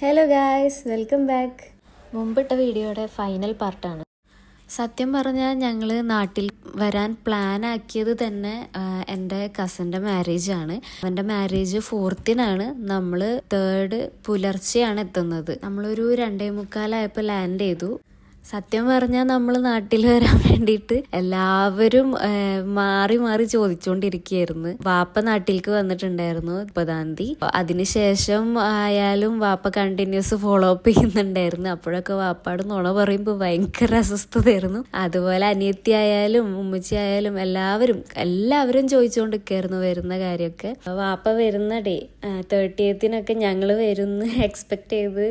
Hello guys, welcome back. മുമ്പിട്ട വീഡിയോയുടെ final പാർട്ടാണ്. സത്യം പറഞ്ഞാൽ ഞങ്ങൾ നാട്ടിൽ വരാൻ പ്ലാൻ ആക്കിയത് തന്നെ എൻ്റെ കസിൻ്റെ മാരേജാണ്. അവൻ്റെ മാരേജ് 4-നാണ്. നമ്മൾ 3rd പുലർച്ചെയാണ് എത്തുന്നത്. നമ്മളൊരു 2:45 ലാൻഡ് ചെയ്തു. സത്യം പറഞ്ഞാൽ നമ്മൾ നാട്ടിൽ വരാൻ വേണ്ടിയിട്ട് എല്ലാവരും മാറി മാറി ചോദിച്ചുകൊണ്ടിരിക്കുകയായിരുന്നു. വാപ്പ നാട്ടിലേക്ക് വന്നിട്ടുണ്ടായിരുന്നു 30-ാം തീയതി. അതിനുശേഷം ആയാലും വാപ്പ കണ്ടിന്യൂസ് ഫോളോ അപ്പ് ചെയ്യുന്നുണ്ടായിരുന്നു. അപ്പോഴൊക്കെ വാപ്പാട് നുണ പറയുമ്പോൾ ഭയങ്കര അസ്വസ്ഥതയായിരുന്നു. അതുപോലെ അനിയത്തി ആയാലും ഉമ്മച്ചി ആയാലും എല്ലാവരും ചോദിച്ചുകൊണ്ടിരിക്കുകയായിരുന്നു വരുന്ന കാര്യമൊക്കെ. വാപ്പ വരുന്ന ഡേ 30th ഞങ്ങൾ വരുന്ന എക്സ്പെക്ട് ചെയ്ത്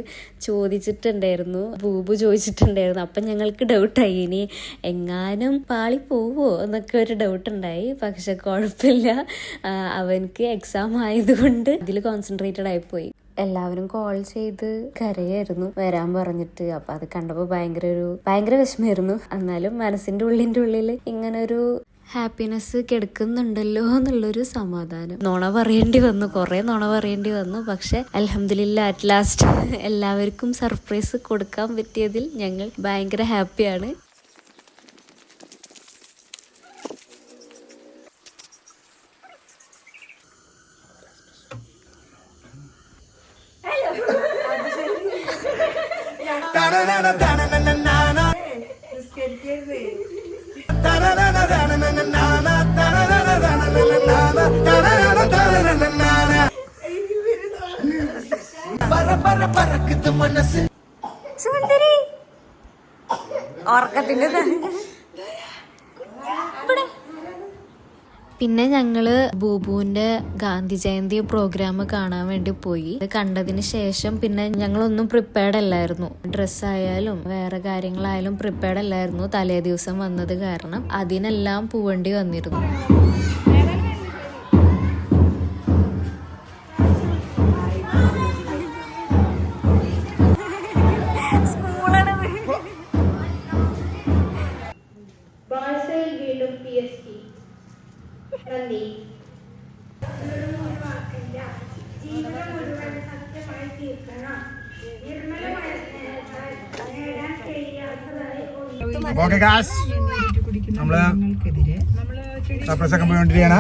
ചോദിച്ചിട്ടുണ്ടായിരുന്നു. ബൂബു ചോദിച്ചിട്ടുണ്ടായിരുന്നു. അപ്പം ഞങ്ങൾക്ക് ഡൗട്ടായി, ഇനി എങ്ങാനും പാളി പോവോ എന്നൊക്കെ ഒരു ഡൗട്ടുണ്ടായി. പക്ഷെ കുഴപ്പമില്ല, അവനക്ക് എക്സാം ആയതുകൊണ്ട് ഇതിൽ കോൺസെൻട്രേറ്റഡ് ആയിപ്പോയി. എല്ലാവരും കോൾ ചെയ്ത് കരയായിരുന്നു വരാൻ പറഞ്ഞിട്ട്. അപ്പൊ അത് കണ്ടപ്പോൾ ഭയങ്കര വിഷമായിരുന്നു. എന്നാലും മനസ്സിന്റെ ഉള്ളിൽ ഇങ്ങനൊരു ഹാപ്പിനെസ് കിടക്കുന്നുണ്ടല്ലോ എന്നുള്ളൊരു സമാധാനം. കുറേ നുണ പറയേണ്ടി വന്നു. പക്ഷെ അൽഹംദുലില്ലാ അറ്റ് ലാസ്റ്റ് എല്ലാവർക്കും സർപ്രൈസ് കൊടുക്കാൻ പറ്റിയതിൽ ഞങ്ങൾ ഭയങ്കര ഹാപ്പിയാണ്. സുന്ദരി ഓർക്കത്തിന്റെ. പിന്നെ ഞങ്ങള് ബൂബുവിന്റെ ഗാന്ധി ജയന്തി പ്രോഗ്രാം കാണാൻ വേണ്ടി പോയി. ഇത് കണ്ടതിന് ശേഷം പിന്നെ ഞങ്ങളൊന്നും പ്രിപ്പയർഡ് അല്ലായിരുന്നു. ഡ്രസ്സായാലും വേറെ കാര്യങ്ങളായാലും പ്രിപ്പയർഡ് അല്ലായിരുന്നു. തലേ ദിവസം വന്നത് കാരണം അതിനെല്ലാം പോവേണ്ടി വന്നിരുന്നു. ഓക്കെ ഗായ്സ്, നമ്മള് സർപ്രൈസ് ഒക്കെ പോയിക്കൊണ്ടിരിക്കുകയാണ്.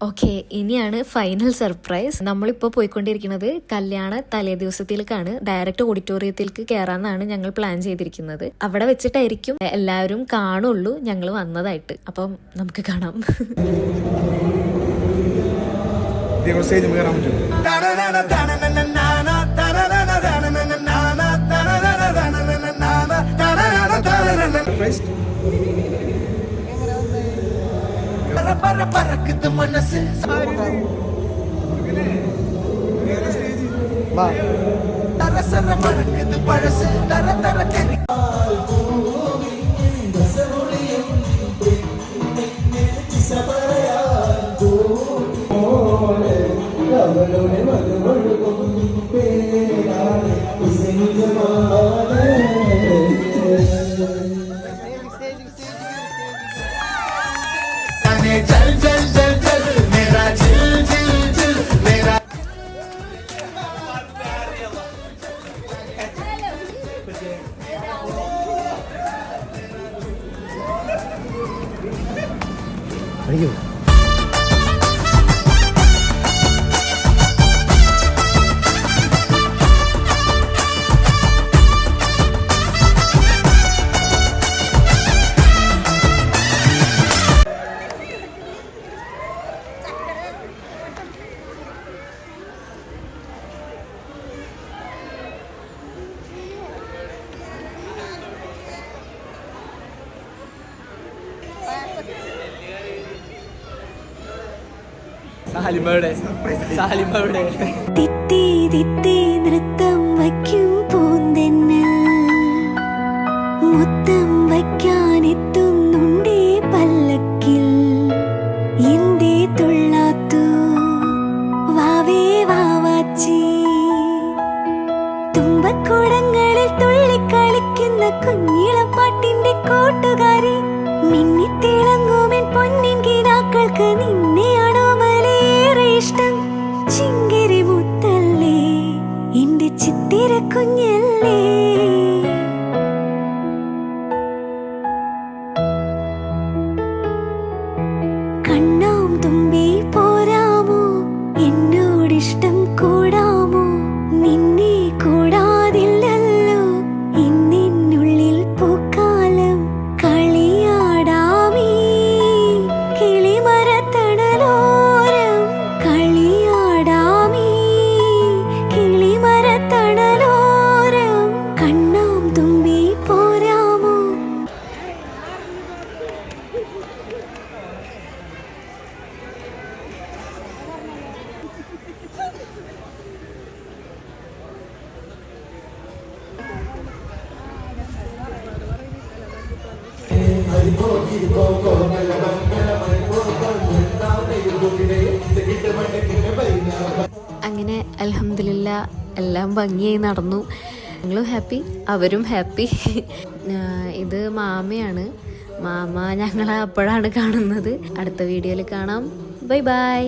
ഓക്കെ, ഇനിയാണ് ഫൈനൽ സർപ്രൈസ്. നമ്മളിപ്പോൾ പോയിക്കൊണ്ടിരിക്കുന്നത് കല്യാണ തലേ ദിവസത്തിലേക്കാണ്. ഡയറക്റ്റ് ഓഡിറ്റോറിയത്തിലേക്ക് കയറാന്നാണ് ഞങ്ങൾ പ്ലാൻ ചെയ്തിരിക്കുന്നത്. അവിടെ വെച്ചിട്ടായിരിക്കും എല്ലാവരും കാണുള്ളൂ ഞങ്ങൾ വന്നതായിട്ട്. അപ്പം നമുക്ക് കാണാം. പറക്കുന്നത് മനസ്സ് പറക്കുന്നത് പഴസ് തര തര കരി चल चल चल चल मेरा चिल चिल चिल मेरा अयो തിത്തി തിത്തി നൃത്തം വയ്ക്കും പൂന്തെന്നൽ മുത്തം വയ്ക്കാനെത്തുന്നുണ്ടേ പല്ലക്കിൽ എന്തേ തുള്ളാത്തു വാവേ വാവാച്ചി തുമ്പക്കുടങ്ങളിൽ തുള്ളിക്കളിക്കുന്ന കുഞ്ഞിളപ്പാട്ടിന്റെ കൂട്ടുകാരി മിന്നിത്തിളങ്ങുമെൻ പൊന്നിൻ കിനാക്കൾക്ക് നിന്നെയാണോ മലേറെ ഇഷ്ടം ചിങ്കിരി മുത്തല്ലേ എന്റെ ചിത്തിര കുഞ്ഞല്ലേ കണ്ണാം തുമ്പി പോരാമോ എന്നോടിഷ്ടം കൂടാമോ നിന്നെ കൂടാതില്ലല്ലോ ഇന്നിനുള്ളിൽ പൂക്കാലം കളിയാടാമീ കിളിമരത്തണലോരം കളിയാടാമീ കിളിമരത്തണലോരം കണ്ണാം തുമ്പി പോരാമോ അങ്ങനെ അൽഹംദുലില്ലാ എല്ലാം ഭംഗിയായി നടന്നു. ഞങ്ങളും ഹാപ്പി, അവരും ഹാപ്പി. ഇത് മാമയാണ്. മാമ ഞങ്ങളെ അപ്പോഴാണ് കാണുന്നത്. അടുത്ത വീഡിയോയിൽ കാണാം. Bye bye.